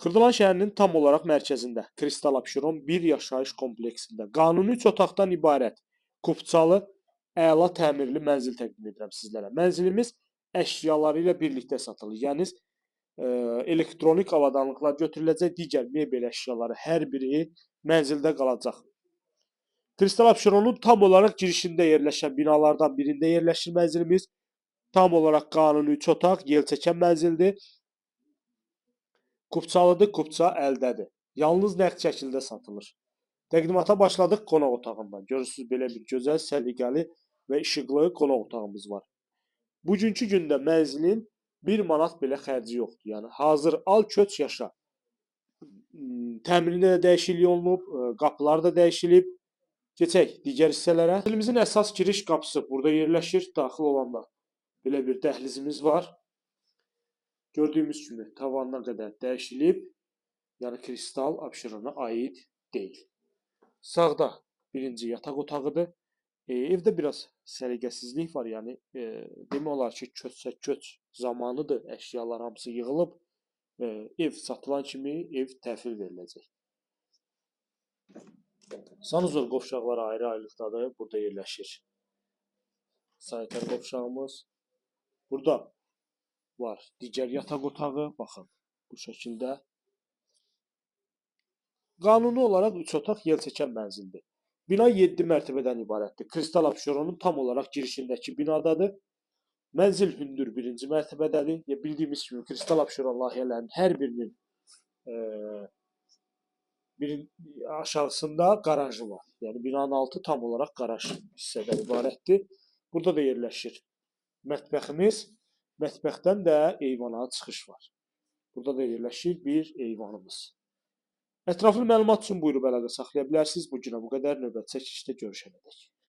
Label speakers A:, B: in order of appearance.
A: Xırdalan şəhərinin tam olaraq mərkəzində Kristal Abşeron bir yaşayış kompleksində qanuni 3 otaqdan ibarət kupçalı, əla təmirli mənzil təqdim edirəm sizlərə. Mənzilimiz əşyaları ilə birlikdə satılır. Yəni elektronik avadanlıqlar götürüləcək, digər mebel əşyaları hər biri mənzildə qalacaq. Kristal Abşeronun tam olaraq girişində yerləşən binalardan birində yerləşir mənzilimiz. Tam olaraq qanuni 3 otaq, yelçəkən mənzildir. Kupçalıdır, kupça əldədir. Yalnız nəqd şəkildə satılır. Təqdimata başladıq qonaq otağından. Görürsünüz, belə bir gözəl, səliqəli və işıqlı qonaq otağımız var. Bugünkü gündə mənzilin 1 manat belə xərci yoxdur. Yəni hazır al, köç, yaşa. Təmirində də dəyişiklik olunub, qapılar da dəyişilib. Keçək digər hissələrə. Mənzilimizin əsas giriş qapısı burada yerləşir. Daxil olanda belə bir dəhlizimiz var. Gördüyümüz kimi tavanına qədər dəyişilib. Yəni Kristal Abşerona aid deyil. Sağda birinci yataq otağıdır. Evdə biraz səliqəsizlik var. Yəni demək olar ki, köç zamanıdır. Əşyalar hamısı yığılıb. Ev satılan kimi ev təhvil veriləcək. Sanuzor qovşaqları ayrı-ayrılıqdadır. Burada yerləşir. Sanitar qovşağımız. Burada var digər yataq otağı. Baxın, bu şəkildə. Qanuni olaraq 3 otaq yelçəkən mənzildir. Bina 7 mərtəbədən ibarətdir. Kristal Abşeronun tam olaraq girişindəki binadadır. Mənzil hündür 1-ci mərtəbədədir. Bildiyimiz kimi Kristal Abşeron layihələrinin hər birinin aşağısında qarajı var. Yəni binanın altı tam olaraq qaraj hissədən ibarətdir. Burada da yerləşir mətbəximiz. Mətbəxdən də eyvana çıxış var. Burada da yerləşir bir eyvanımız. Ətraflı məlumat üçün buyurub əlaqə saxlaya bilərsiniz. Bu günə bu qədər. Növbəti çəkilişdə görüşənədək.